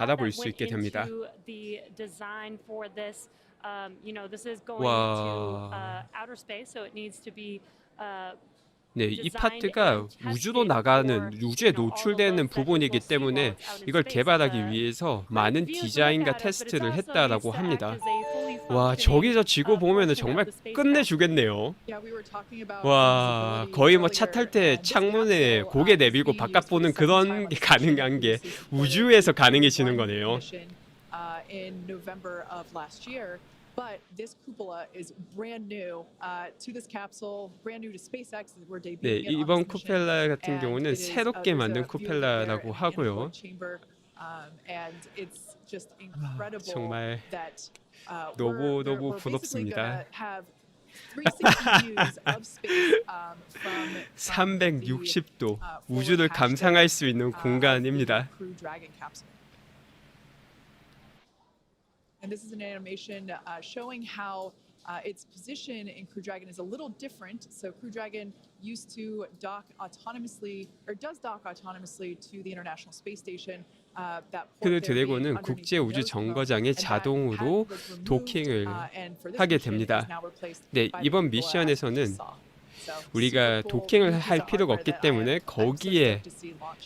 받아볼 that 수 went 있게 됩니다. into the design for this. This is going to 와. outer space, so it needs to be 네, 이 designed 파트가 and 우주로 tested 나가는 for, 우주에 all the load 노출되는 sensors 부분이기 we'll see while 때문에 it's out in 이걸 space. It's 개발하기 a 위해서 great 많은 view to look 디자인과 at it, but it's 테스트를 also 했다라고 used to act 합니다. as a fully 와, functioning 저기서 지구 보면은 portion of 정말 the spacecraft. 끝내주겠네요. Yeah, we were talking about 와, invisibility 거의 뭐 차 탈 earlier, 때 and this 창문에 capsule 고개 is 내밀고 being 바깥 used for the 보는 second time 그런 on 게 this mission. It 가능한 게 previously supported 우주에서 the 가능해지는 Crew 1 거네요. mission, in November of last year. But this cupola is brand new to this capsule, brand new to SpaceX. We're 네, debuting it on 이번 this mission, 쿠펠라 같은 and 경우는 it is 새롭게 there's 만든 a view of it there 쿠펠라라고 in the 하고요. anechoic chamber, and it's just incredible 정말 that 너무 we're basically 부럽습니다. gonna have 360 views of space from the 360도 forward 우주를 hatch 감상할 수 there 있는 of the 공간입니다. Crew Dragon capsule. And this is an animation showing how its position in Crew Dragon is a little different. So Crew Dragon used to dock autonomously, or does dock autonomously to the International Space Station. 크루 드래곤은 국제 우주 정거장에 자동으로 도킹을 하게 됩니다. 네, 이번 미션에서는 우리가 도킹을 할 필요가 없기 때문에 거기에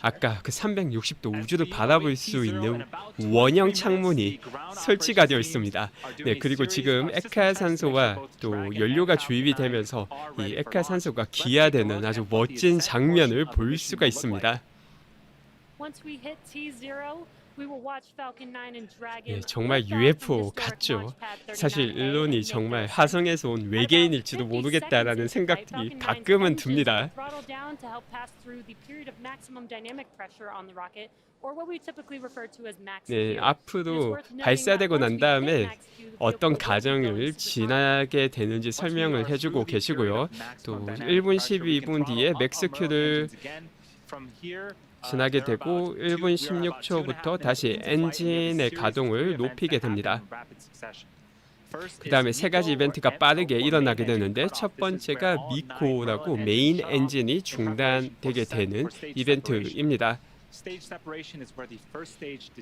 아까 그 360도 우주를 바라볼 수 있는 원형 창문이 설치가 되어 있습니다. 네, 그리고 지금 액화산소와 또 연료가 주입이 되면서 이 액화산소가 기화되는 아주 멋진 장면을 볼 수가 있습니다. 예, 정말 UFO 같죠. 사실 일론이 정말 화성에서 온 외계인일지도 모르겠다라는 생각이 가끔은 듭니다. 네, 앞으로 발사되고 난 다음에 어떤 과정을 지나게 되는지 설명을 해주고 계시고요. 또 1분 12분 뒤에 맥스큐를 지나게 되고 1분 16초부터 다시 엔진의 가동을 높이게 됩니다. 그 다음에 세 가지 이벤트가 빠르게 일어나게 되는데 첫 번째가 미코라고 메인 엔진이 중단되게 되는 이벤트입니다.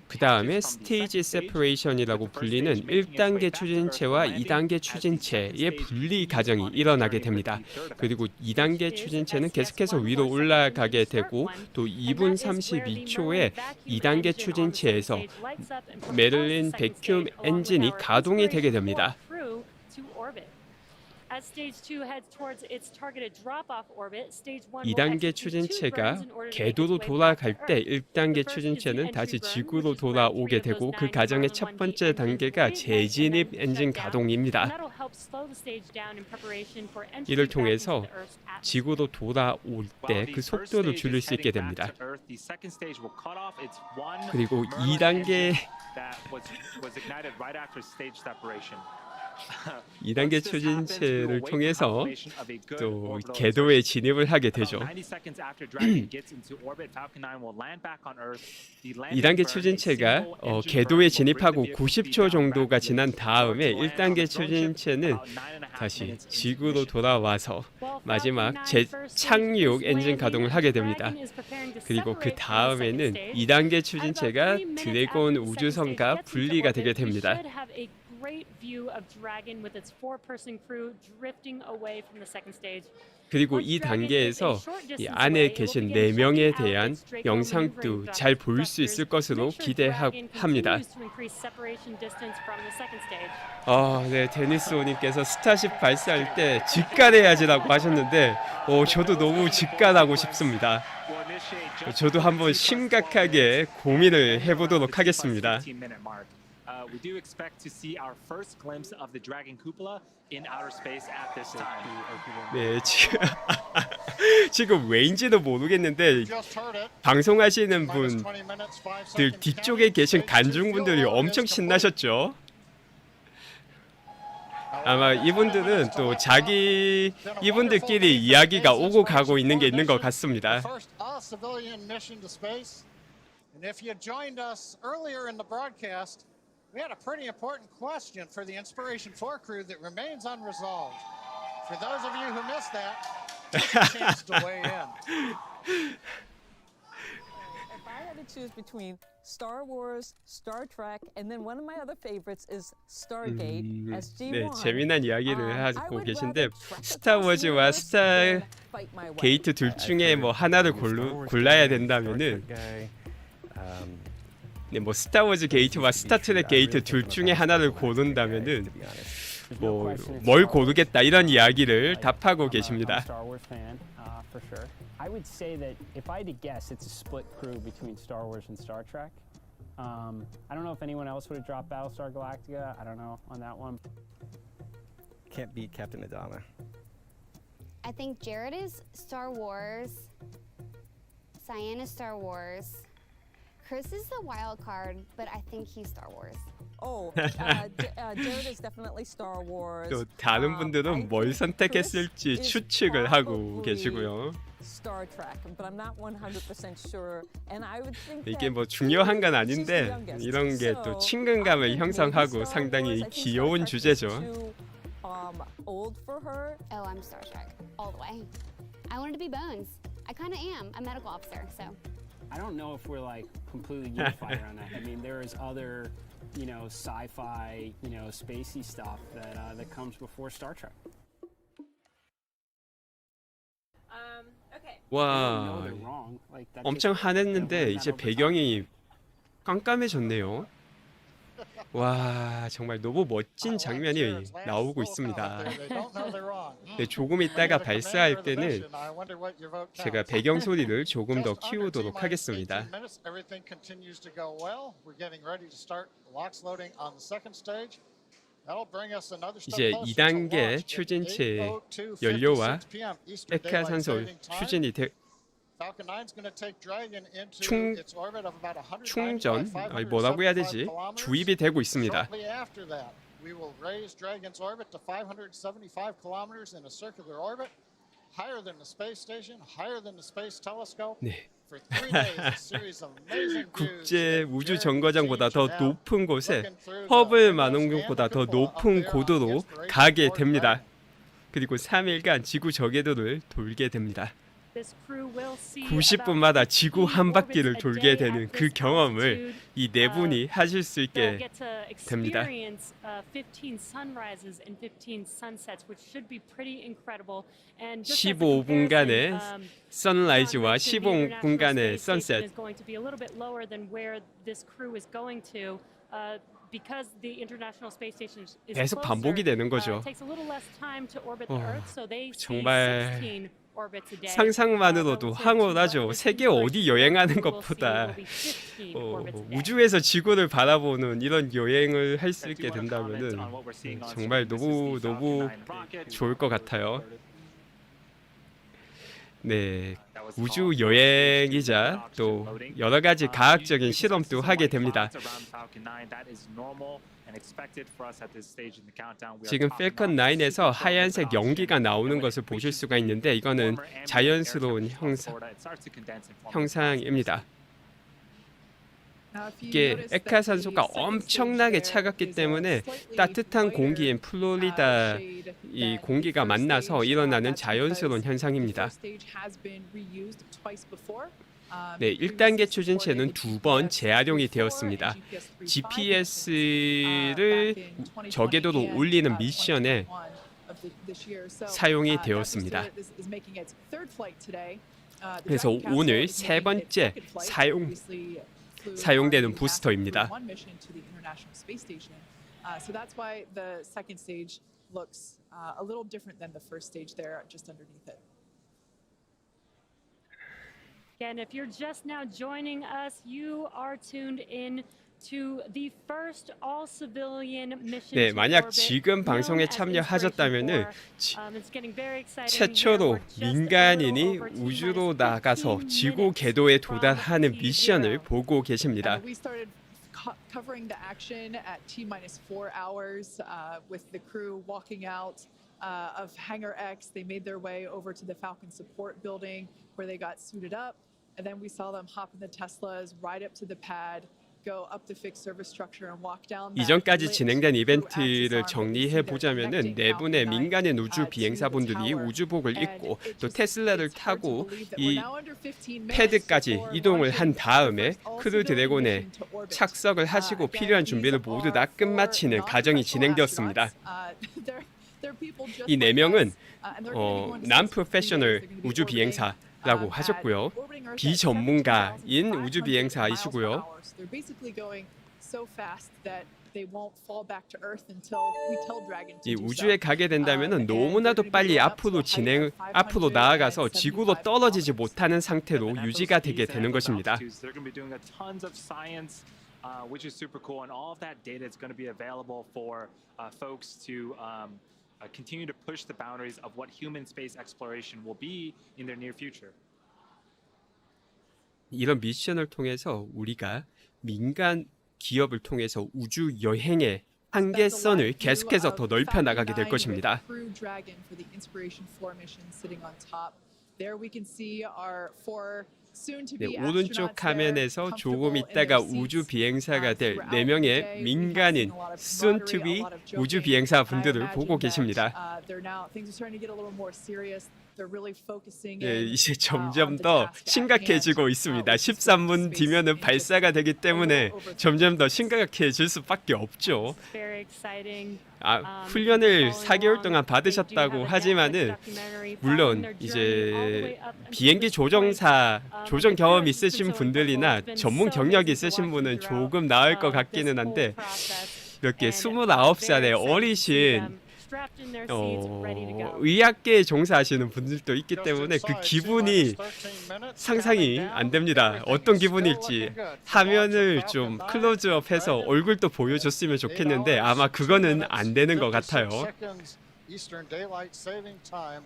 그 다음에 스테이지 세퍼레이션이라고 불리는 1단계 추진체와 2단계 추진체의 분리 과정이 일어나게 됩니다. 그리고 2단계 추진체는 계속해서 위로 올라가게 되고 또 2분 32초에 2단계 추진체에서 메릴린 베큐um 엔진이 가동이 되게 됩니다. 2단계 추진체가 궤도로 돌아갈 때 1단계 추진체는 다시 지구로 돌아오게 되고 그 과정의 첫 번째 단계가 재진입 엔진 가동입니다. 이를 통해서 지구로 돌아올 때 그 속도를 줄일 수 있게 됩니다. 그리고 2단계 추진체를 통해서 또 궤도에 진입을 하게 되죠. 2단계 추진체가 궤도에 진입하고 90초 정도가 지난 다음에 1단계 추진체는 다시 지구로 돌아와서 마지막 재착륙 엔진 가동을 하게 됩니다. 그리고 그 다음에는 2단계 추진체가 드래곤 우주선과 분리가 되게 됩니다. 그리고 이 단계에서 이 안에 계신 4명에 대한 영상도 잘 볼 수 있을 것으로 기대합니다. 네, 데니스오님께서 스타쉽 발사할 때 직관해야지라고 하셨는데 저도 너무 직관하고 싶습니다. 저도 한번 심각하게 고민을 해보도록 하겠습니다. We do expect to see our first glimpse of the Dragon Cupola in outer space at this time. 네, 지금 왜인지도 모르겠는데 방송하시는 분들 뒤쪽에 계신 관중분들이 엄청 신나셨죠? 아마 이분들은 또 이분들끼리 이야기가 오고 가고 있는 게 있는 것 같습니다. We had a pretty important question for the Inspiration 4 crew that remains unresolved. For those of you who missed that, take a chance to weigh in. If I had to choose between Star Wars, Star Trek, and then one of my other favorites is Stargate as G1. 네, 재미난 이야기를 I 하고 would 계신데 rather trek 스타워즈와 across the universe than fight my way. 스타게이트 둘 중에 뭐 하나를 골라야 된다면은 네, 뭐 스타워즈 게이트와 스타트랙 게이트 둘 중에 하나를 고른다면은 뭐 뭘 고르겠다 이런 이야기를 답하고 계십니다. Star Wars fan, for sure. I would say that if I had to guess, it's a split crew between Star Wars and Star Trek. I don't know if anyone else would have dropped Battlestar Galactica. I don't know on that one. Can't beat Captain Adama. I think Jared is Star Wars. Cyan is Star Wars. Chris is the wild card, but I think he's Star Wars. Oh, Jared is definitely Star Wars. 또 다른 분들은 뭘 선택했을지 추측을 하고 계시고요. Star Trek, but I'm not 100% sure. And I would think 이게 that 뭐 중요한 건 she's the 아닌데 youngest. 이런 게 또 So, I 친근감을 think maybe 형성하고 Star 상당히 Wars. I think 귀여운 Star Trek is 주제죠. too, old for her. Oh, I'm Star Trek all the way. I wanted to be Bones. I kind of am a medical officer, so. I don't know if we're like completely unified around that. I mean, there is other, sci-fi, spacey stuff that comes before Star Trek. No, 와, they're wrong. Like that's 엄청 just- 환했는데 they'll learn 이제 that over time. 배경이 깜깜해졌네요. 와, 정말 너무 멋진 장면이 나오고 있습니다. 네, 조금 있다가 발사할 때는 제가 배경 소리를 조금 더 키우도록 하겠습니다. 이제 2단계 추진체 연료와 액화산소 추진이 충전, 뭐라고 해야 되지? 주입이 되고 있습니다. We will raise Dragon's orbit to 575 kilometers in a circular orbit, higher than the space station, higher than the space telescope. 네. For 3 days, a series of amazing 국제 views 우주 of 정거장보다 더 Jared 높은 곳에 looking through the 허블 windows 만원경보다 and 더 the cupola 높은 up there 고도로 on the 가게 Inspiration 됩니다. Dragon. 그리고 3일간 지구 저궤도를 돌게 됩니다. This crew will see 90분마다 about 지구 15 한 바퀴를 orbits a 돌게 day 되는 at 그 this 경험을 altitude. 이 네 분이 하실 수 They'll 있게 get to 됩니다. experience 15 sunrises and 15 sunsets, which should be pretty incredible. And just as a 15분간의 comparison, 선라이즈와 John mentioned the 15분간의 International Space Station 선셋. is going to be a little bit lower than where this crew is going to. Because the International Space Station is 계속 closer, 반복이 되는 거죠. it takes a little less time to orbit the Earth, so they see 정말 16 orbits a day. 상상만으로도 황홀하죠. 세계 어디 여행하는 것보다 우주에서 지구를 바라보는 이런 여행을 할 수 있게 된다면은 정말 너무 좋을 것 같아요. 네, 우주 여행이자 또 여러 가지 과학적인 실험도 하게 됩니다. 지금 펠컨 9에서 하얀색 연기가 나오는 것을 보실 수가 있는데 이거는 자연스러운 형상입니다. 이게 액화산소가 엄청나게 차갑기 때문에 따뜻한 공기인 플로리다 이 공기가 만나서 일어나는 자연스러운 현상입니다. 네, 1단계 추진체는 2번 재활용이 되었습니다. GPS를 저궤도로 올리는 미션에 사용이 되었습니다. 그래서 오늘 세 번째 사용되는 부스터입니다. So that's why the second stage looks a little different than the first stage there, just underneath it. Again, if you're just now joining us, you are tuned in to the first all-civilian mission. 네, to 만약 orbit, 지금 방송에 known as 참여하셨다면은 Inspiration 4. It's getting very exciting. 최초로 We are just a little 민간인이 over 우주로 T-minus 나가서 15 지구 minutes 궤도에 from 도달하는 T0. 미션을 보고 계십니다. We started covering the action at T-4 hours with the crew walking out of Hangar X. They made their way over to the Falcon support building where they got suited up. And then we saw them hop in the Teslas, ride up to the pad, go up the fixed service structure and walk down that 이전까지 lit 진행된 crew access 이벤트를 arm that you see 정리해 there 보자면은 connecting 네 분의 Falcon 9 민간인 우주 to the 비행사분들이 tower. 우주복을 And 입고 it 또 just- 테슬라를 it's hard to 타고 believe that 이 we're now under 15 minutes 패드까지 before 이동을 한 launching 다음에 the first 크루 all-civilian 드래곤에 mission to orbit. 착석을 하시고 Again, 필요한 these 준비를 모두 다 are 끝마치는 for 과정이 non-professional 진행되었습니다. astronauts. They're people just 이 네 like 명은 us, and they're gonna be going to 난 space for 3 days. 프로페셔널 They're gonna be 우주 orbiting, 비행사라고 at 하셨고요. orbiting Earth at 비전문가인 17,500 우주 비행사이시고요. miles per hour. So they're basically going so fast that they won't fall back to Earth until we tell Dragon to 이 do 우주에 so. 가게 된다면은 And 너무나도 they're gonna be 빨리 going up to 앞으로 a height of 앞으로 나아가서 575 지구로 떨어지지 kilometers. 못하는 상태로 And at those 유지가 되게 speeds and 되는 at those 것입니다. altitudes, they're going to be doing a tons of science, which is super cool, and all of that data is going to be available for folks to continue to push the boundaries of what human space exploration will be in their near future. 이런 미션을 통해서 우리가 민간 기업을 통해서 우주 여행의 한계선을 계속해서 더 넓혀 나가게 될 것입니다. Crew Dragon for the Inspiration 4 mission sitting on top. There we can see our four soon to 네, be 오른쪽 astronauts there, 화면에서 조금 comfortable in 있다가 their 우주 seats. 비행사가 될 Throughout 4명의 the day, we have seen 민간인 a lot of soon to camaraderie, be a lot of 우주 joking. 비행사분들을 I 보고 imagine 계십니다. that, they're now things are starting to get a little more serious. They're really focusing 네, in, 이제 on 점점 the 더 task at 심각해지고 hand, 있습니다. which is 13분 space 뒤면은 engine. 발사가 되기 때문에 over 점점 더 심각해질 수밖에 없죠. Very exciting. 훈련을 4개월 동안 받으셨다고 하지만은 물론 이제 비행기 조종사 조종 경험 있으신 분들이나 전문 경력이 있으신 분은 조금 나을 것 같기는 한데 이렇게 29살의 어리신 의학계에 종사하시는 분들도 있기 때문에 그 기분이 상상이 안 됩니다. 어떤 기분일지 화면을 좀 클로즈업해서 얼굴도 보여줬으면 좋겠는데 아마 그거는 안 되는 것 같아요. Eastern Daylight Saving Time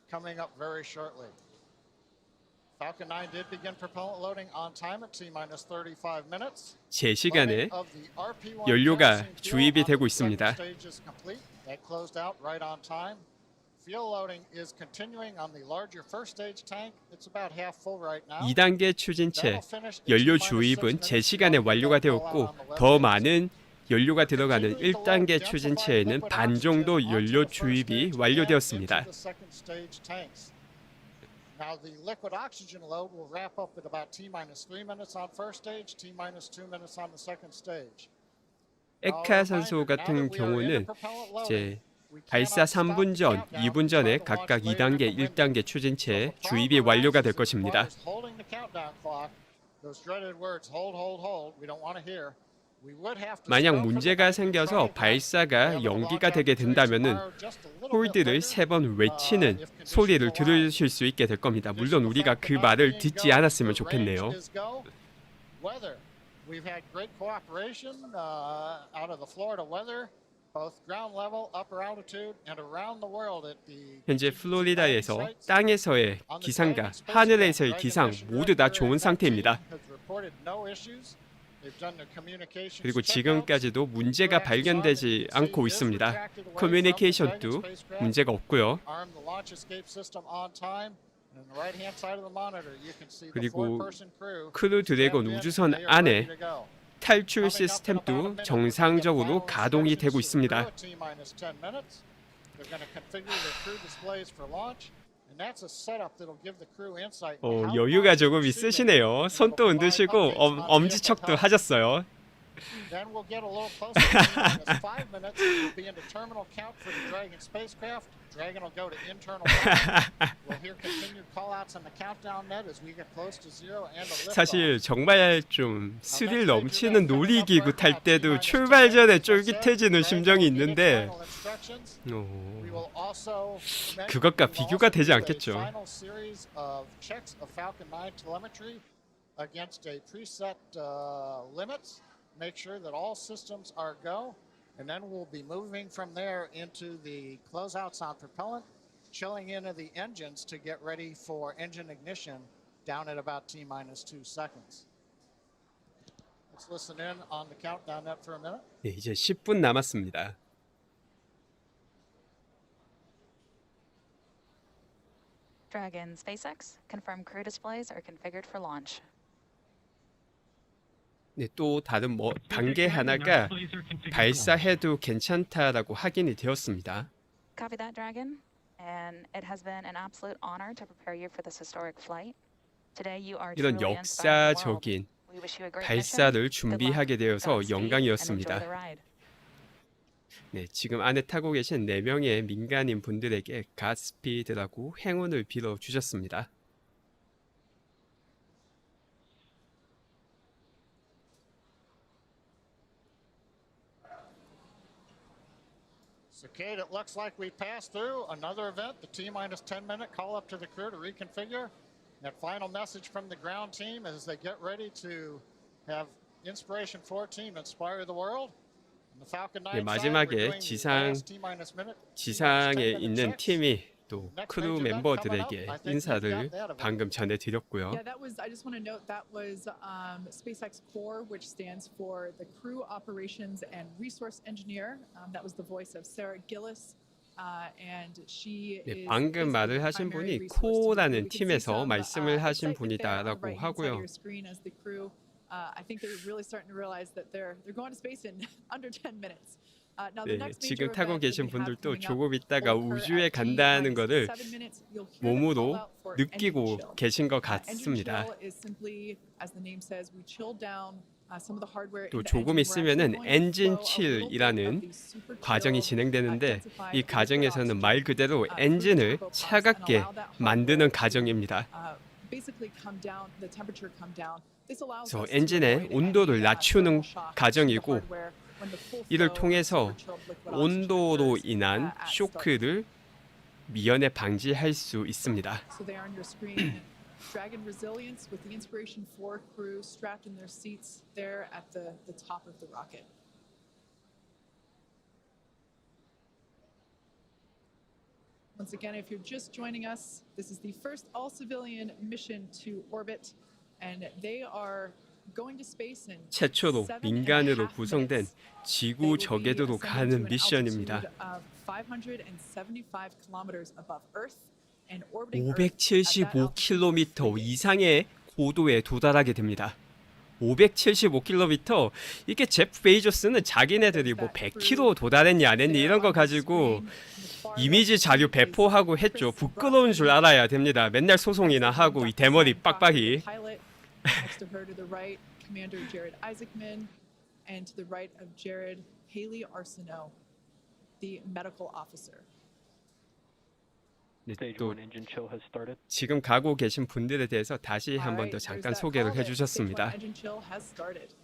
coming up very shortly. Falcon 9 did begin propellant loading on time at T-35 minutes. 제 시간에 Loading of the RP-1 연료가 kerosene fuel 주입이 on the 되고 second 있습니다. stage is complete. That closed out right on time. Fuel loading is continuing on the larger first stage tank. It's about half full right now. 2단계 추진체 That'll finish at 연료 T-6 주입은 제 minutes. 시간에 완료가 되었고 더 많은 연료가 들어가는 1단계 추진체에는 반 정도 연료 주입이 완료되었습니다. Now the liquid oxygen load will wrap up at about T-3 minutes on first stage, T-2 minutes on the second stage. 에카 산소 같은 경우는 이제 발사 3분 전, 2분 전에 각각 2단계, 1단계 추진체 주입이 완료가 될 것입니다. 만약 문제가 생겨서 발사가 연기가 되게 된다면은 홀드를 3번 외치는 소리를 들으실 수 있게 될 겁니다. 물론 우리가 그 말을 듣지 않았으면 좋겠네요. We've had great cooperation out of the Florida weather, both ground level, upper altitude, and around the world at the. 현재 플로리다에서 땅에서의 기상과 하늘에서의 기상 모두 다 좋은 상태입니다. 그리고 지금까지도 문제가 발견되지 않고 있습니다. 커뮤니케이션도 문제가 없고요. 그리고 크루 드래곤 우주선 안에 탈출 시스템도 정상적으로 가동이 되고 있습니다. 여유가 조금 있으시네요. 손도 흔드시고 엄지척도 하셨어요. Then we'll get a little closer. In 5 minutes, we'll be into terminal count for the Dragon spacecraft. Dragon will go to internal count. We'll hear continued callouts on the countdown net as we get close to zero and a lift. 사실 정말 좀 스릴 넘치는 놀이기구 탈 때도 출발 전에 쫄깃해지는 심정이 있는데 그것과 비교가 되지 않겠죠. Make sure that all systems are go, and then we'll be moving from there into the closeouts on propellant, chilling into the engines to get ready for engine ignition down at about T-2 seconds. Let's listen in on the countdown net for a minute. 네, 이제 10분 남았습니다. Dragon SpaceX, confirm crew displays are configured for launch. 네, 또 다른 뭐 단계 하나가 발사해도 괜찮다라고 확인이 되었습니다. Copy that, Dragon. And it has been an absolute honor to prepare you for this historic flight. Today you are 이런 truly inspiring the world. 역사적인 We wish you a great 발사를 mission. Good luck, 준비하게 되어서 Godspeed, and enjoy 영광이었습니다. the ride. 네, 지금 안에 타고 계신 4명의 민간인 분들에게 갓스피드라고 행운을 빌어 주셨습니다. So, Kate, it looks like we passed through another event, the T-minus 10-minute call up to the crew to reconfigure. That final message from the ground team as they get ready to have Inspiration 14 inspire the world. On the Falcon 9 네, side, we're 마지막에 doing the last T-minus minute, 지상에 T-minus 10-minute 있는 checks. 팀이 또 크루 멤버들에게 인사를 방금 전해드렸고요. Yeah, that was. I just want to note that was SpaceX Core, which stands for the Crew Operations and Resource Engineer. That was the voice of Sarah Gillis, and she 네, is 방금 basically 말을 the 하신 primary 분이 resource to the crew. 코라는 We can see 팀에서 some, 말씀을 하신 excitement there on the 분이다라고 right-hand side of 하고요. your screen as the crew. I think they're really starting to realize that they're going to space in under 10 minutes. Now the 네, next 지금 major 타고 event that 계신 we have 분들도 coming up, 조금 있다가 Volker 우주에 at 간다는 T-minus 거를 7 minutes, you'll hear the 몸으로 call out for engine 느끼고 chill. 계신 것 Engine 같습니다. chill is simply, as the name says, we chill down some of the hardware 또 in the 조금 engine. We're 있으면은 actually going to 엔진 flow a little bit of 칠이라는 the super 과정이 chill, 진행되는데 densified 이 liquid 과정에서는 oxygen, 말 그대로 through 엔진을 turbopumps and 차갑게 allow that 만드는 hardware to, 과정입니다. basically come down, the temperature come down. This allows 그래서 us to 엔진의 avoid 온도를 any, 낮추는 thermal shock to the 과정이고 hardware when the full 이를 flow of 통해서 super chilled liquid oxygen 온도로 occurs, 인한 at start. 쇼크를 미연에 방지할 수 있습니다. So there on your screen, Dragon Resilience with the Inspiration 4 crew strapped in their seats there at the top of the rocket. Once again, if you're just joining us, this is the first all-civilian mission to orbit, and they are going to space in 최초로 7.5 민간으로 구성된 minutes. 지구 They will be 저궤도로 ascending to 가는 an 미션입니다. altitude of 575 kilometers above Earth and orbiting Earth at that 575km 이상의 고도에 도달하게 됩니다. 575km 이게 제프 베이조스는 자기네들이 뭐 100km 도달했니 안 했니 이런 거 가지고 이미지 자료 배포하고 했죠. 부끄러운 줄 알아야 됩니다. 맨날 소송이나 하고 이 대머리 빡빡이. Next to her to the right, Commander Jared Isaacman, and to the right of Jared, Haley Arsenault, the medical officer. 네, 또 지금 가고 계신 분들에 대해서 다시 한 번 더 잠깐 소개를 해주셨습니다. Engine chill has started.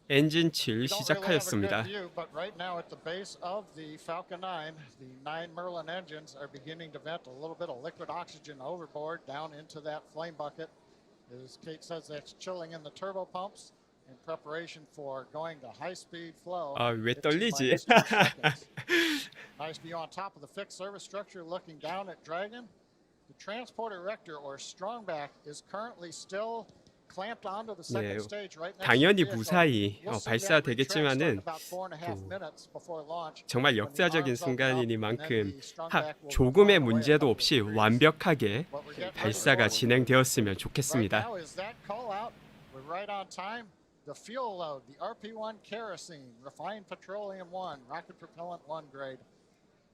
엔진 칠 We don't really have a good 시작하였습니다. view, but right now at the base of the Falcon 9, the 9 Merlin engines are beginning to vent a little bit of liquid oxygen overboard down into that flame bucket. As Kate says, that's chilling in the turbo pumps in preparation for going to high-speed flow. 아, 왜 at 떨리지? T-minus 2 seconds. Nice view on top of the fixed service structure looking down at Dragon. The transporter erector or strongback is currently still clamped onto the second 네, stage right next to the 당연히 vehicle. 무사히 We'll see that 발사되겠지만은 retract starting about 4.5 minutes before launch. 정말 When the 역사적인 arms open up, and then 순간이니만큼 the strongback will 조금의 fly away 문제도 above 없이 the trees. 완벽하게 What we're getting ready 발사가 for 진행되었으면 right 좋겠습니다. now is that call out. We're right on time. The fuel load, the RP-1 kerosene, refined petroleum 1, rocket propellant 1 grade,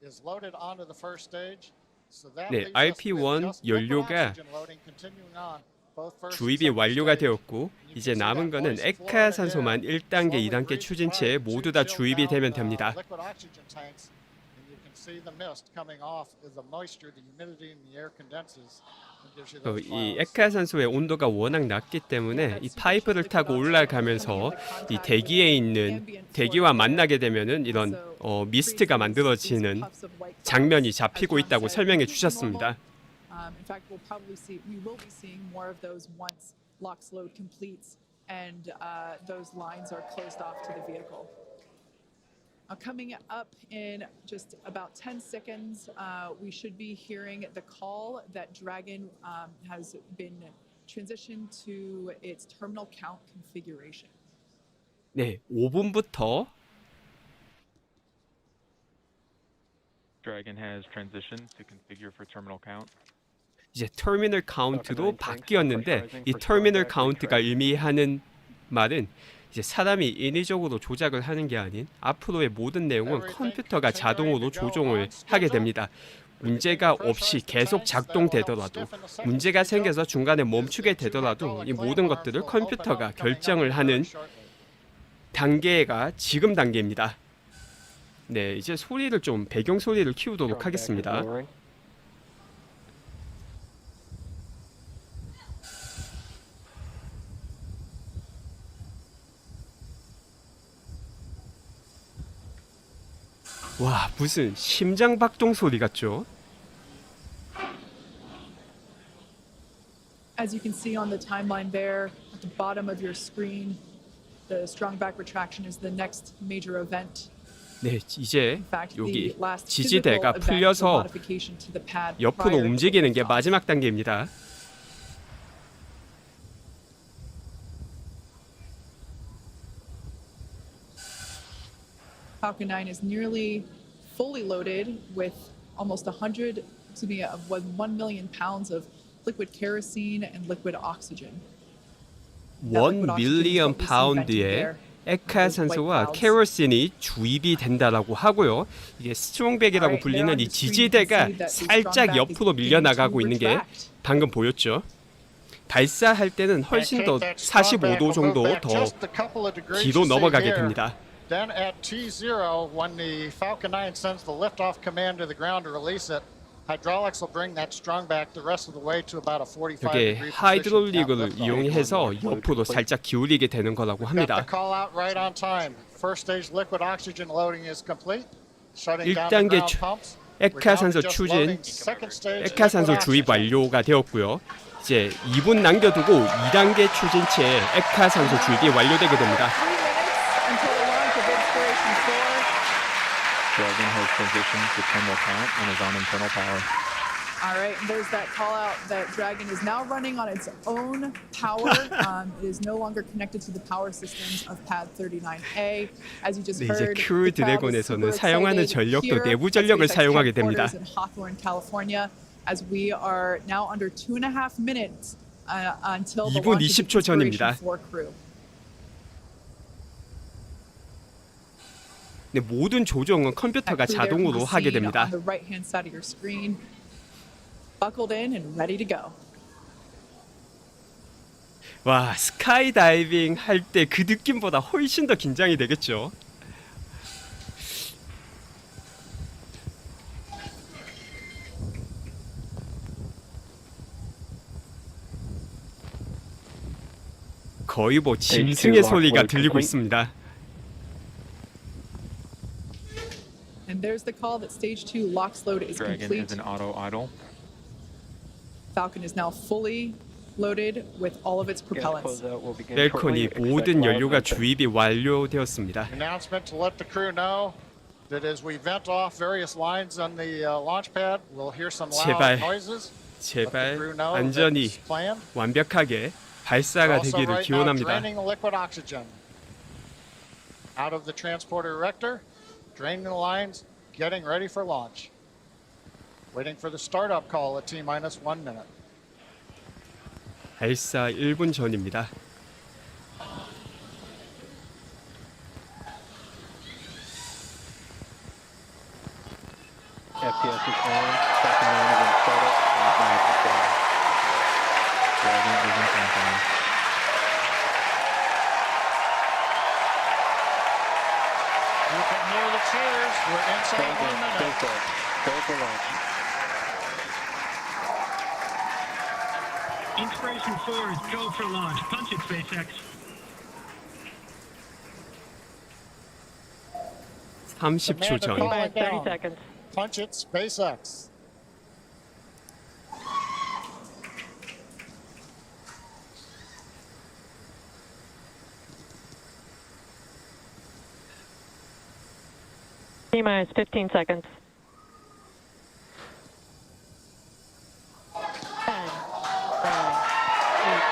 is loaded onto the first stage. So that 네, leaves us with RP-1 just liquid 연료가 oxygen loading continuing on, both first and 주입이 second 완료가 stage. 되었고 이제 남은 거는 액화산소만 1단계, 2단계 추진체에 모두 다 주입이 되면 됩니다. Liquid oxygen tanks, and you can see the mist coming off as the moisture, the humidity in the air condenses. and gives you 또 those 이 clouds. 액화산소의 온도가 워낙 낮기 때문에 이 파이프를 타고 올라가면서 이 대기에 있는 대기와 만나게 되면은 이런 미스트가 만들어지는 장면이 잡히고 있다고 설명해 주셨습니다. In fact, we will be seeing more of those once LOX load completes and those lines are closed off to the vehicle. Coming up in just about 10 seconds, we should be hearing the call that Dragon has been transitioned to its terminal count configuration. 네, 5분부터 Dragon has transitioned to configure for terminal count. 이제 터미널 카운트도 바뀌었는데 이 터미널 카운트가 의미하는 말은 이제 사람이 인위적으로 조작을 하는 게 아닌 앞으로의 모든 내용은 컴퓨터가 자동으로 조종을 하게 됩니다. 문제가 없이 계속 작동되더라도, 문제가 생겨서 중간에 멈추게 되더라도 이 모든 것들을 컴퓨터가 결정을 하는 단계가 지금 단계입니다. 네, 이제 소리를 좀 배경 소리를 키우도록 하겠습니다. 와, 무슨 심장 박동 소리 같죠? As you can see on the timeline there at the bottom of your screen, the strong back retraction is the next major event. 네, 이제 In fact, 여기 the last 지지대가 physical event, the 풀려서 modification to the pad 옆으로 prior to 움직이는 게 liftoff. 마지막 단계입니다. Falcon 9 is nearly fully loaded with almost 1 million pounds of liquid kerosene and liquid oxygen. 1 밀리언 파운드의 액화산소와 케로신이 주입이 된다라고 하고요. 이게 스트롱백이라고 불리는 이 지지대가 살짝 옆으로 밀려나가고 있는 게 방금 보였죠. 발사할 때는 훨씬 더 45도 정도 더 뒤로 넘어가게 됩니다. Then at T0, when the Falcon 9 sends the liftoff command to the ground to release it, hydraulics will bring that strong back the rest of the way to about a 45 이게 degree position. 하이드롤릭을 이용해서 옆으로 살짝 기울이게 되는 거라고 Got 합니다. the call out right on time. First stage liquid oxygen loading is complete. Shutting down the 1단계 ground pumps. 액화산소 We're now just 추진, loading second stage 액화산소 liquid 주입 oxygen. 완료가 되었고요. 이제 2분 남겨두고 2단계 추진체에 액화산소 주입이 완료되게 됩니다. 3 minutes until the launch of Inspiration 4. Dragon has transitioned to terminal count and is on internal power. All right, and there's that call out that Dragon is now running on its own power. It is no longer connected to the power systems of Pad 39A. As you just 네, 이제 heard, 크루 the crowd was 드래곤에서는 super 사용하는 excited 전력도 here 내부 at 전력을 SpaceX 사용하게 됩니다. headquarters in Hawthorne, California, as we are now under 2.5 minutes until the 2분 launch of 20초 Inspiration 전입니다. 4 crew. 네, 모든 조정은 컴퓨터가 That crew there can be 자동으로 하게 seen 됩니다. on the right-hand side of your screen, buckled in and ready to go. 와, 스카이다이빙 할 때 그 느낌보다 훨씬 더 긴장이 되겠죠. 거의 뭐 짐승의 소리가 들리고 있습니다. And there's the call that stage 2 LOX load is Dragon complete. is an auto idle. Falcon is now fully loaded with all of its propellants. 펠콘이 모든 연료가 주입이 완료되었습니다. Announcement to let the crew know that as we vent off various lines on the launch pad, we'll hear some 제발, loud noises. 제발 안전히 planned. 완벽하게 발사가 Also 되기를 right now 기원합니다. draining the liquid oxygen out of the transporter erector, draining the lines, getting ready for launch. Waiting for the startup call at T-minus 1 minute. 발사 1분 전입니다. FPS is on. Falcon 9 is in startup and is now control. Dragon is in countdown. You can hear the cheers. We're inside 1 minute. Go for launch. Inspiration 4 is go for launch. Punch it, SpaceX. 30초 전. Calling down. Punch it, SpaceX. T-minus 15 seconds. 10, 9, 8,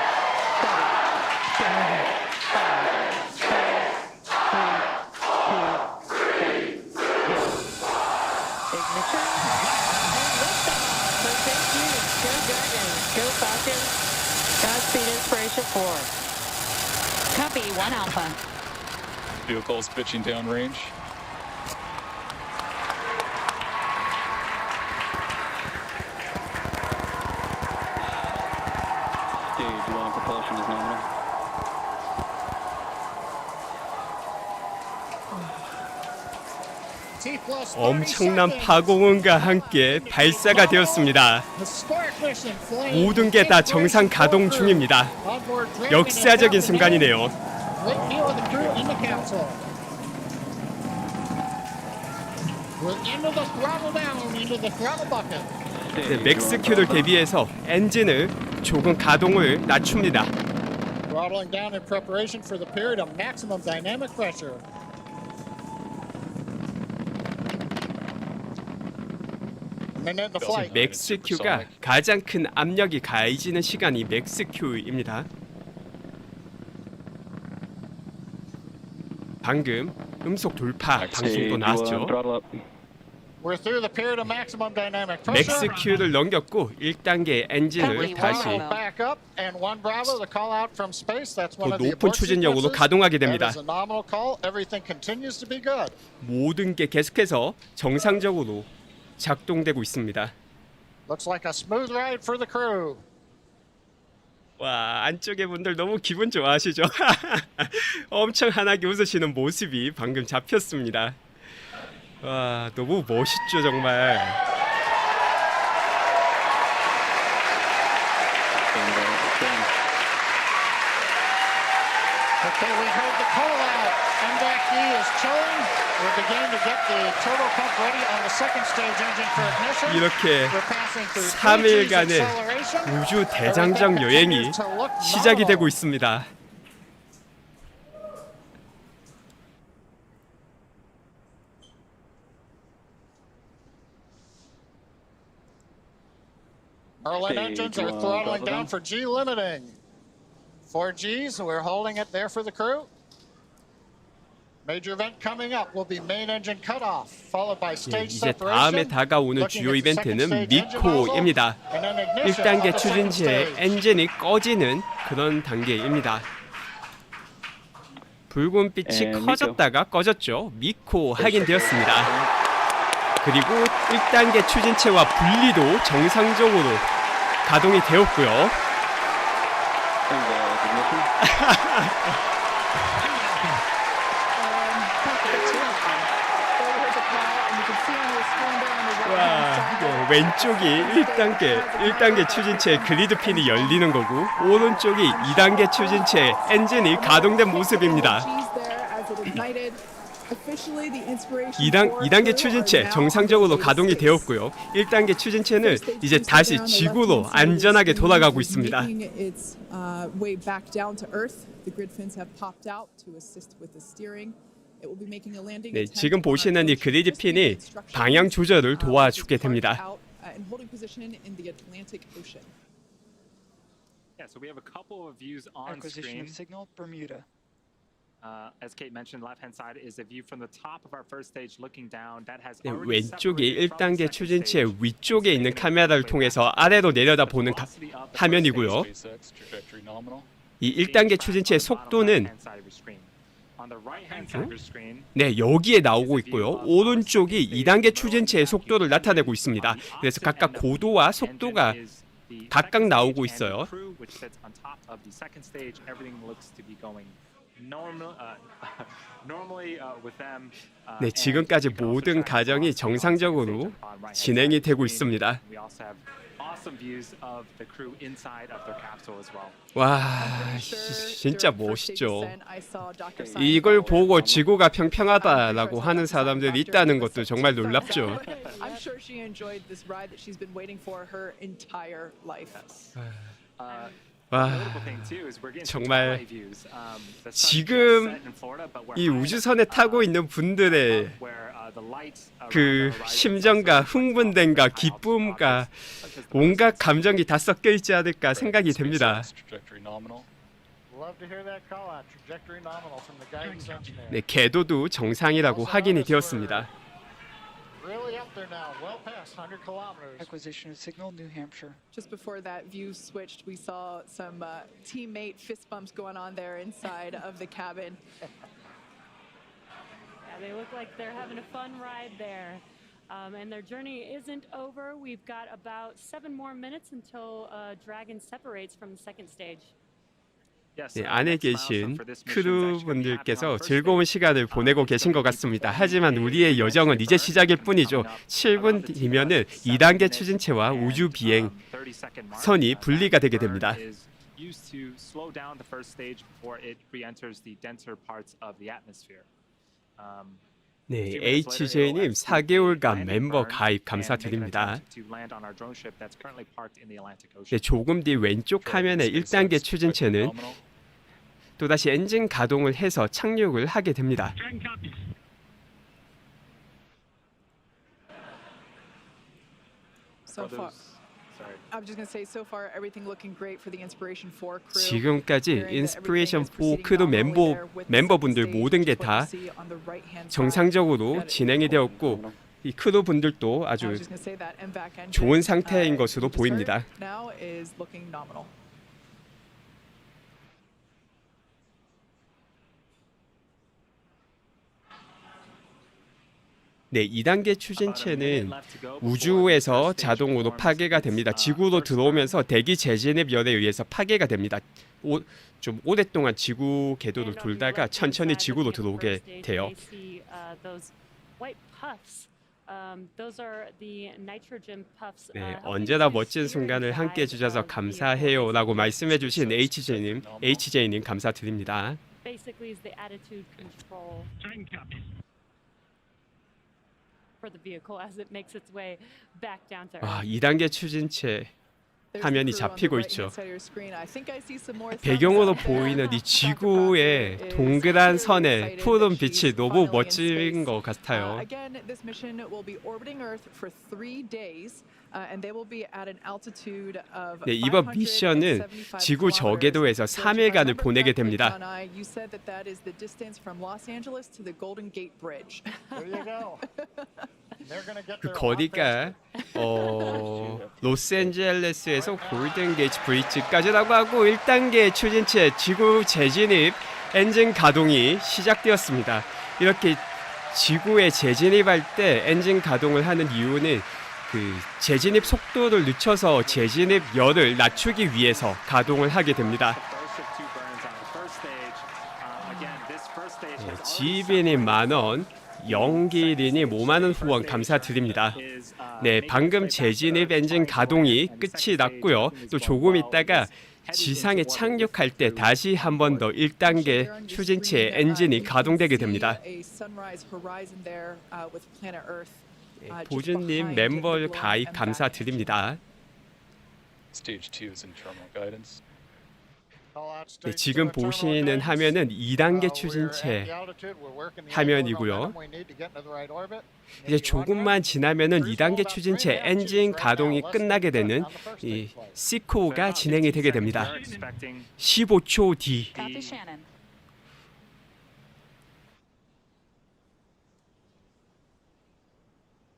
7, 6, 5, 4, 3, 2, 1. Ignition. And liftoff. So thank you. Go Dragon. Go Falcon. Godspeed Inspiration 4. Copy. Vehicles pitching downrange. Stage 1 propulsion is nominal. 엄청난 파공음과 함께 발사가 되었습니다. 모든 게 다 정상 가동 중입니다. 역사적인 순간이네요. 네, 맥스큐를 대비해서 엔진을 조금 가동을 낮춥니다. Throttling down in preparation for the period of maximum dynamic pressure. 맥스큐가 가장 큰 압력이 가해지는 시간이 맥스큐입니다. 방금 음속 돌파 방송도 나왔죠. We're through the period of maximum dynamic pressure. 맥스큐를 넘겼고 1단계 엔진을 다시 Back up and 1 Bravo the call out from space. That's one 더 of the 높은 abort 추진력으로 sequences. 가동하게 That 됩니다. is a nominal call. Everything continues to be good. 모든 게 계속해서 정상적으로 작동되고 있습니다. Looks like a smooth ride for the crew. 와, 안쪽에 분들 너무 기분 좋아하시죠? 엄청 환하게 웃으시는 모습이 방금 잡혔습니다. 와, 너무 멋있죠, 정말. Okay, we heard the call out. MVAC-D is chilling. We're beginning to get the turbo pump ready on the second stage engine for ignition. 이렇게 We're passing through 3일간의 3일간의 우주 대장정 여행이 시작이 되고 있습니다. Merlin engines are throttling down for G limiting. 4 Gs, we're holding it there for the crew. Major event coming up will be main engine cutoff, followed by stage 이제 다음에 separation. 다가오는 주요 이벤트는 미코입니다. 1단계 추진체의 엔진이 꺼지는 그런 단계입니다. 붉은 빛이 커졌다가 꺼졌죠. 미코 확인되었습니다. 그리고 1단계 추진체와 분리도 정상적으로 가동이 되었고요. 와, 왼쪽이 1단계 추진체의 그리드 핀이 열리는 거고 오른쪽이 2단계 추진체의 엔진이 가동된 모습입니다. 2단계 추진체 정상적으로 가동이 되었고요. 1단계 추진체는 이제 다시 지구로 안전하게 돌아가고 있습니다. 네, 지금 보시는 이 그리드 핀이 방향 조절을 도와주게 됩니다. Yeah, so we have a couple of views on Acquisition screen. of signal, Bermuda. As Kate mentioned, left-hand side is a view from the top of our first stage looking down. That has 네, already 왼쪽이 separated from the 1단계 second 추진체의 stage. 위쪽에 있는 카메라를 통해서 아래로 내려다보는 화면이고요. SpaceX trajectory nominal. 이 1단계 추진체의 속도는 On the right-hand side of your screen, 네, 여기에 나오고 있고요. 오른쪽이 2단계 추진체의 속도를 나타내고 있습니다. 그래서 각각 고도와 속도가 각각 나오고 있어요. 네, 지금까지 모든 과정이 정상적으로 진행이 되고 있습니다. 와, 진짜 멋있죠. 이걸 보고 지구가 평평하다라고 하는 사람들이 있다는 것도 정말 놀랍죠. I'm sure she enjoyed this ride that she's been waiting for her entire life. 와, 정말 지금 이 우주선에 타고 있는 분들의 그 심정과 흥분됨과 기쁨과 온갖 감정이 다 섞여 있지 않을까 생각이 됩니다. 네, 궤도도 정상이라고 확인이 되었습니다. Acquisition of signal, New Hampshire. Just before that view switched, we saw some teammate fist bumps going on there inside of the cabin. They look like they're having a fun ride there. And their journey isn't over. We've got about 7 more minutes until Dragon separates from the second stage. 네, 안에 계신 크루분들께서 즐거운 시간을 보내고 계신 것 같습니다. 하지만 우리의 여정은 이제 시작일 뿐이죠. 7분 뒤면은 2단계 추진체와 우주 비행 선이 분리가 되게 됩니다. 네, HJ님 4개월간 멤버 가입 감사드립니다. 네, 조금 뒤 왼쪽 화면의 1단계 추진체는 또다시 엔진 가동을 해서 착륙을 하게 됩니다. So far, I was just going to say, so far everything looking great for the Inspiration 4 crew. 지금까지 인스피레이션 4 크루 멤버분들 모든 게 다 정상적으로 진행이 되었고 이 크루분들도 아주 좋은 상태인 것으로 보입니다. Now is looking nominal. 네, 2단계 추진체는 우주에서 자동으로 파괴가 됩니다. 지구로 들어오면서 대기 재진입열에 의해서 파괴가 됩니다. 좀 오랫동안 지구 궤도를 돌다가 천천히 지구로 들어오게 돼요. 네, 언제나 멋진 순간을 함께 해주셔서 감사해요 라고 말씀해 주신 HJ님 감사드립니다. 아, 2단계 추진체 화면이 잡히고 있죠. 배경으로 보이는 이 지구의 동그란 선에 푸른 빛이 너무 멋진 것 같아요. 네, 이번 미션은 지구 저궤도에서 3일간을 보내게 됩니다. 그 거리가 로스앤젤레스에서 골든 게이트 브릿지까지라고 하고 1단계 추진체 지구 재진입 엔진 가동이 시작되었습니다. 이렇게 지구에 재진입할 때 엔진 가동을 하는 이유는 그 재진입 속도를 늦춰서 재진입 열을 낮추기 위해서 가동을 하게 됩니다. 네, 지비님 만원, 영기린이 5만원 후원 감사드립니다. 네, 방금 재진입 엔진 가동이 끝이 났고요. 또 조금 있다가 지상에 착륙할 때 다시 한 번 더 1단계 추진체 엔진이 가동되게 됩니다. 네, 보준님 멤버 가입 감사드립니다. 네, 지금 보시는 화면은 2단계 추진체 화면이고요. 이제 조금만 지나면은 2단계 추진체 엔진 가동이 끝나게 되는 이 시코가 진행이 되게 됩니다. 15초 뒤.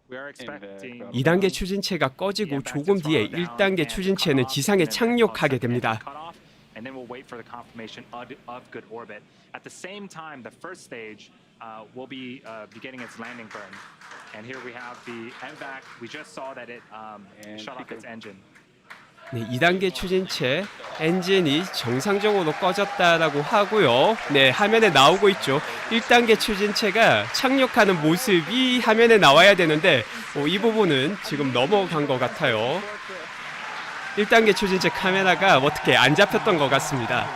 2단계 추진체가 꺼지고 조금 뒤에 1단계 추진체는 지상에 착륙하게 됩니다. And then we'll wait for the confirmation of good orbit. At the same time, the first stage will be beginning its landing burn. And here we have the MVAC. We just saw that it shut off its engine. 네, 2단계 추진체 엔진이 정상적으로 꺼졌다라고 하고요. 네, 화면에 나오고 있죠. 1단계 추진체가 착륙하는 모습이 화면에 나와야 되는데 이 부분은 지금 넘어간 것 같아요. 1단계 추진체 카메라가 어떻게 안 잡혔던 것 같습니다.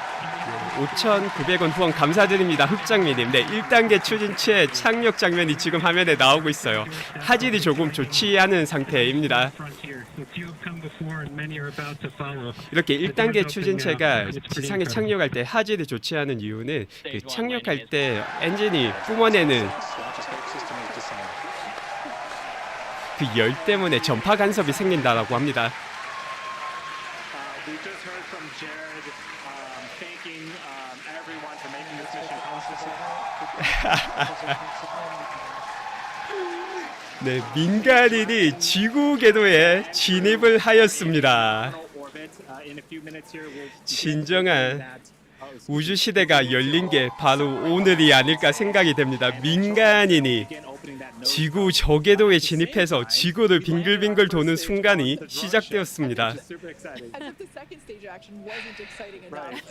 5,900원 후원 감사드립니다. 흑장미님. 네, 1단계 추진체 착륙 장면이 지금 화면에 나오고 있어요. 화질이 조금 좋지 않은 상태입니다. 이렇게 1단계 추진체가 지상에 착륙할 때 화질이 좋지 않은 이유는 그 착륙할 때 엔진이 뿜어내는 그 열 때문에 전파 간섭이 생긴다라고 합니다. 네, 민간인이 지구 궤도에 진입을 하였습니다. 진정한 우주 시대가 열린 게 바로 오늘이 아닐까 생각이 됩니다. 민간인이 지구 저궤도에 진입해서 지구를 빙글빙글 도는 순간이 시작되었습니다. As if the second stage action wasn't exciting enough.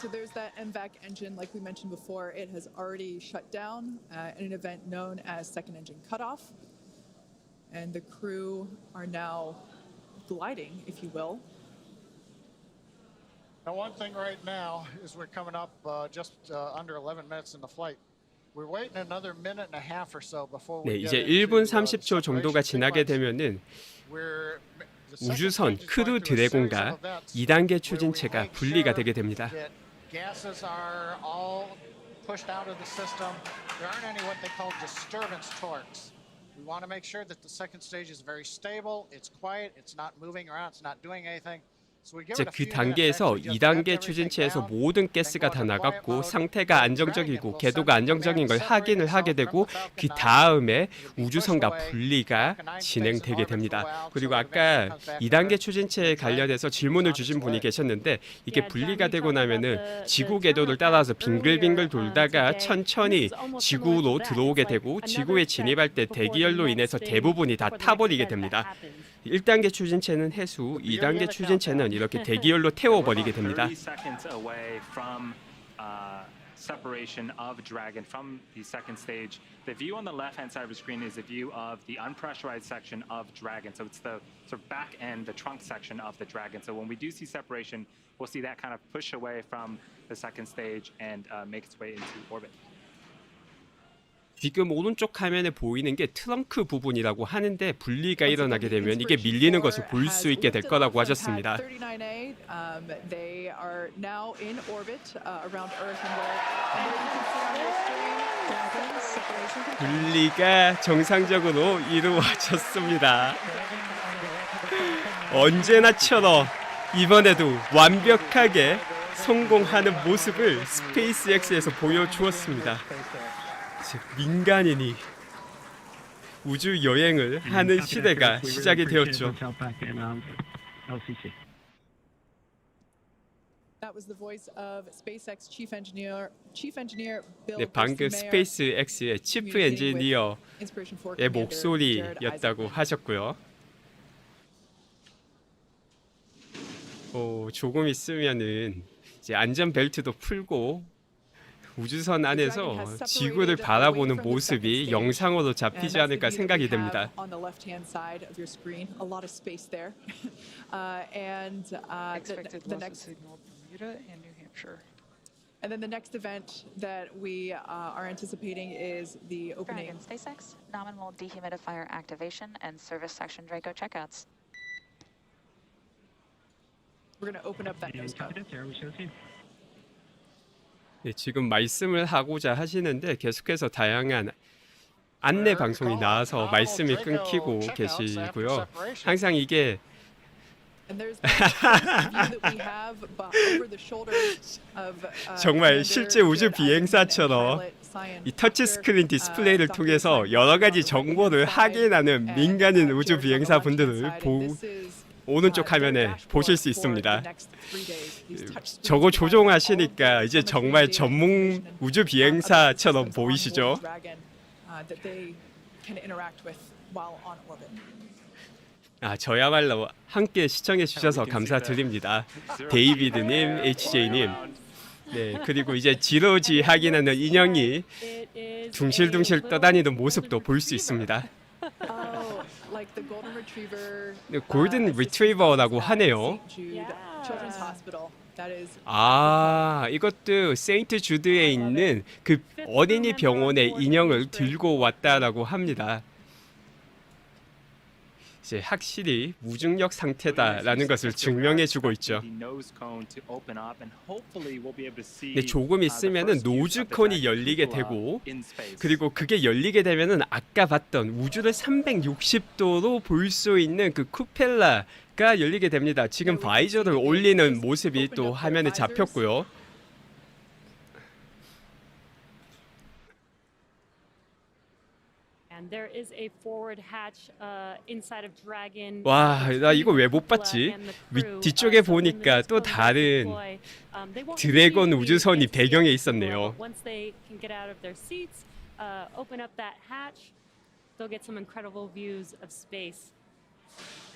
So there's that MVAC engine, like we mentioned before, it has already shut down in an event known as second engine cutoff. And the crew are now gliding, if you will. Now, one thing right now is we're coming up just under 11 minutes in the flight. We're waiting another minute and a half or so before 네, we 이제 get into 1분 30초 정도가 지나게 되면은 우주선 크루 드래곤과 2단계 추진체가 분리가 되게 됩니다. Gases are all pushed out of the system. There aren't any what they call disturbance torques. We want to make sure that the second stage is very stable, it's quiet, it's not moving around, it's not doing anything. 이제 그 단계에서 2단계 추진체에서 모든 가스가 다 나갔고 상태가 안정적이고 궤도가 안정적인 걸 확인을 하게 되고 그 다음에 우주선과 분리가 진행되게 됩니다. 그리고 아까 2단계 추진체에 관련해서 질문을 주신 분이 계셨는데 이게 분리가 되고 나면은 지구 궤도를 따라서 빙글빙글 돌다가 천천히 지구로 들어오게 되고 지구에 진입할 때 대기열로 인해서 대부분이 다 타버리게 됩니다. 1단계 추진체는 해수, 2단계 추진체는 이렇게 대기열로 태워버리게 됩니다. 30 seconds away from separation of Dragon from the second stage. The view on the left-hand side of the screen is a view of the unpressurized section of Dragon. So it's the sort of back end, the trunk section of the Dragon. So when we do see separation, we'll see that kind of push away from the second stage and make its way into orbit. 지금 오른쪽 화면에 보이는 게 트렁크 부분이라고 하는데 분리가 일어나게 되면 이게 밀리는 것을 볼 수 있게 될 거라고 하셨습니다. 분리가 정상적으로 이루어졌습니다. 언제나처럼 이번에도 완벽하게 성공하는 모습을 스페이스X에서 보여주었습니다. 민간인이 우주 여행을 하는 시대가 시작이 되었죠. 네, 방금 스페이스X의 치프 엔지니어의 목소리였다고 하셨고요. 조금 있으면은 이제 안전 벨트도 풀고 우주선 안에서 지구를 바라보는 모습이 영상으로 잡히지 않을까 생각이 됩니다. And then the next event that we are anticipating is the opening. Dragon SpaceX, nominal dehumidifier activation and service section Draco checkouts. We're going to open up that nose cone. 네, 지금 말씀을 하고자 하시는데 계속해서 다양한 안내 방송이 나와서 말씀이 끊기고 계시고요. 항상 이게 정말 실제 우주 비행사처럼 이 터치 스크린 디스플레이를 통해서 여러 가지 정보를 확인하는 민간인 우주 비행사 분들을 오른쪽 화면에 보실 수 있습니다. 저거 조종하시니까 이제 정말 전문 우주 비행사처럼 보이시죠? 저야말로 함께 시청해 주셔서 감사드립니다. 데이비드님, HJ님, 네, 그리고 이제 지로지 확인하는 인형이 둥실둥실 떠다니는 모습도 볼 수 있습니다. 골든 리트리버라고 하네요. 이것도 세인트 주드에 있는 그 어린이 병원의 인형을 들고 왔다라고 합니다. 이제 확실히 무중력 상태다라는 것을 증명해주고 있죠. 네, 조금 있으면은 노즈콘이 열리게 되고, 그리고 그게 열리게 되면은 아까 봤던 우주를 360도로 볼 수 있는 그 쿠펠라가 열리게 됩니다. 지금 바이저를 올리는 모습이 또 화면에 잡혔고요. There is a forward hatch inside of Dragon. 와, 나 이거 왜 못 봤지? 뒤쪽에 보니까 또 다른 드래곤 우주선이 배경에 있었네요. Once they can get out of their seats, open up that hatch, they'll get some incredible views of space.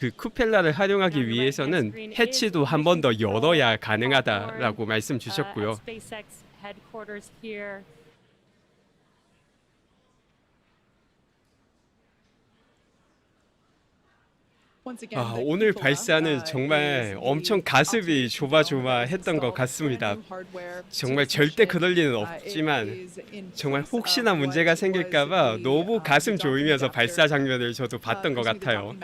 그 쿠펠라를 활용하기 위해서는 해치도 한 번 더 열어야 가능하다라고 말씀 주셨고요. SpaceX headquarters here. 아, 오늘 발사는 정말 엄청 가슴이 조마조마했던 것 같습니다. 정말 절대 그럴 리는 없지만 정말 혹시나 문제가 생길까봐 너무 가슴 조이면서 발사 장면을 저도 봤던 것 같아요.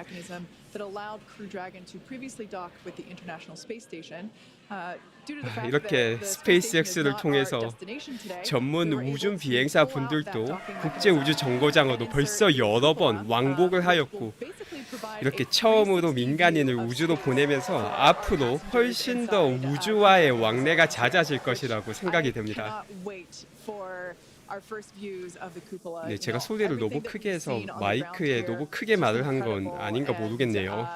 이렇게 스페이스X를 통해서 전문 우주 비행사 분들도 국제 우주 정거장으로 벌써 여러 번 왕복을 하였고, 이렇게 처음으로 민간인을 우주로 보내면서 앞으로 훨씬 더 우주와의 왕래가 잦아질 것이라고 생각이 됩니다. 네, 제가 소리를 너무 크게 해서 마이크에 너무 크게 말을 한 건 아닌가 모르겠네요.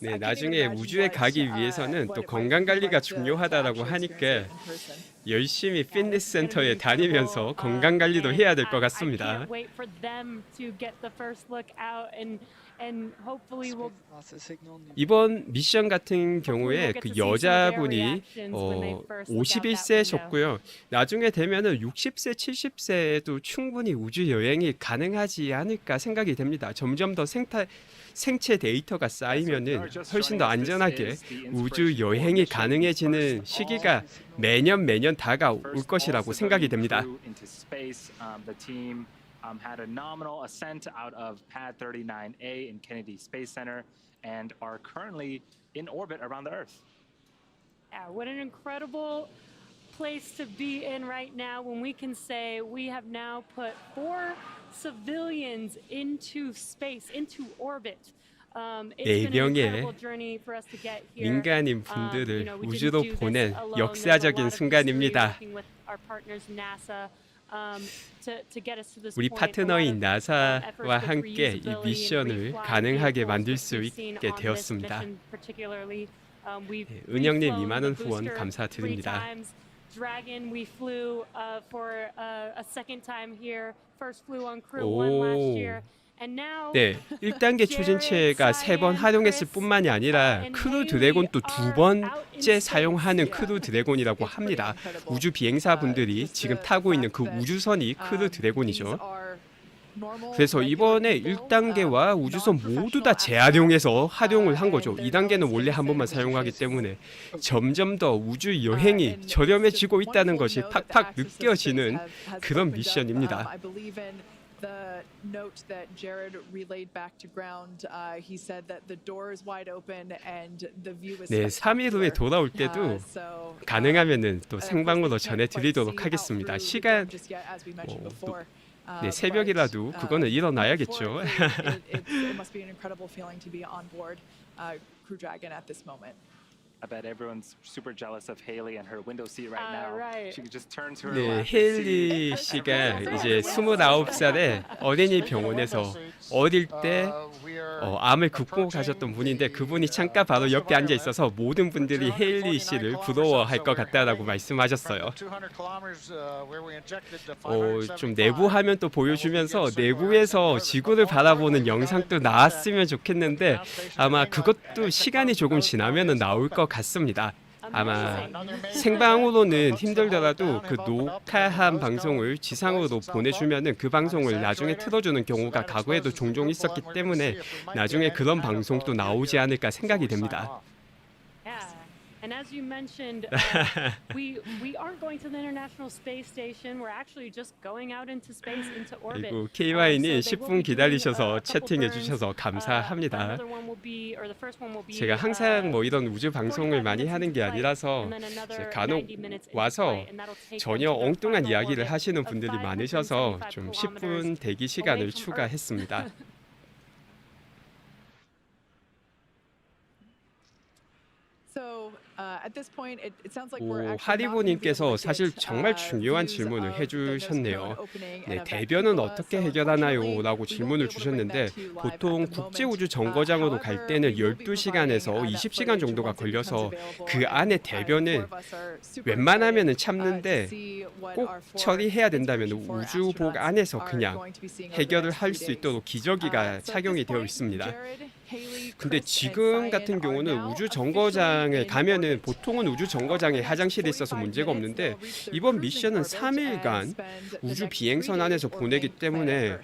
네, 나중에 우주에 가기 위해서는 또 건강 관리가 중요하다라고 하니까 열심히 피트니스 센터에 다니면서 건강 관리도 해야 될 것 같습니다. 이번 미션 같은 경우에 그 여자분이 51세셨고요. 나중에 되면은 60세, 70세에도 충분히 우주 여행이 가능하지 않을까 생각이 됩니다. 점점 더 생체 데이터가 쌓이면은 훨씬 더 안전하게 우주 여행이 가능해지는 시기가 매년 다가올 것이라고 생각이 됩니다. Had a nominal ascent out of Pad 39A in Kennedy Space Center and are currently in orbit around the Earth. Yeah, what an incredible place to be in right now when we can say we have now put 4 civilians into space, into orbit. It's been an incredible journey for us to get here. 민간인 분들을 우주로 보낸 역사적인 순간입니다. 우리 파트너인 나사와 함께 이 미션을 가능하게 만들 수 있게 되었습니다. 은영님 2만 원 후원 감사드립니다. 오. 네, 1단계 추진체가 3번 활용했을 뿐만이 아니라 크루 드래곤 또 2번째 사용하는 크루 드래곤이라고 합니다. 우주 비행사 분들이 지금 타고 있는 그 우주선이 크루 드래곤이죠. 그래서 이번에 1단계와 우주선 모두 다 재활용해서 활용을 한 거죠. 2단계는 원래 한 번만 사용하기 때문에 점점 더 우주 여행이 저렴해지고 있다는 것이 팍팍 느껴지는 그런 미션입니다. The note that Jared relayed back to ground, he said that the door is wide open and the view is. 네, 3일 후에 돌아올 때도 가능하면은 또 생방으로 전해드리도록 하겠습니다. 시간 네, 새벽이라도 그거는 일어나야겠죠. It must be an incredible feeling to be on board Crew Dragon at this moment. I bet everyone's super jealous of Haley and her window seat right now. Right. She could just turn to her 네, left and 헤일리 see. 씨가 이제 29살에 어린이 병원에서 어릴 때 암을 극복하셨던 분인데 그분이 창가 바로 옆에 앉아 있어서 모든 분들이 헤일리 씨를 부러워할 것 같다라고 말씀하셨어요. 좀 내부 화면 또 보여주면서 내부에서 지구를 바라보는 영상도 나왔으면 좋겠는데 아마 그것도 시간이 조금 지나면은 나올 것 같습니다. 아마 생방으로는 힘들더라도 그 녹화한 방송을 지상으로 보내주면은 그 방송을 나중에 틀어주는 경우가 과거에도 종종 있었기 때문에 나중에 그런 방송도 나오지 않을까 생각이 됩니다. And as you mentioned, we aren't going to the International Space Station. We're actually just going out into space, into orbit. 그리고 KY님 10분 기다리셔서 채팅해 주셔서 감사합니다. 제가 항상 뭐 이런 우주 방송을 많이 하는 게 아니라서 간혹 와서 전혀 엉뚱한 이야기를 하시는 분들이 많으셔서 좀 10분 대기 시간을 추가했습니다. So 오, 하리보님께서 사실 정말 중요한 질문을 해주셨네요. 네, 대변은 어떻게 해결하나요? 라고 질문을 주셨는데 보통 국제우주정거장으로 갈 때는 12시간에서 20시간 정도가 걸려서 그 안에 대변을 웬만하면 참는데 꼭 처리해야 된다면 우주복 안에서 그냥 해결을 할 수 있도록 기저귀가 착용이 되어 있습니다. 근데 지금 같은 경우는 우주정거장에 가면은 보통은 우주정거장에 화장실이 있어서 문제가 없는데 이번 미션은 3일간 우주 비행선 안에서 보내기 때문에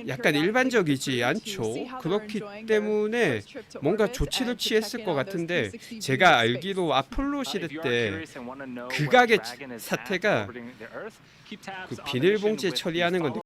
약간 일반적이지 않죠. 그렇기 때문에 뭔가 조치를 취했을 것 같은데 제가 알기로 아폴로 시대 때 극악의 사태가 그 비닐봉지에 처리하는 건데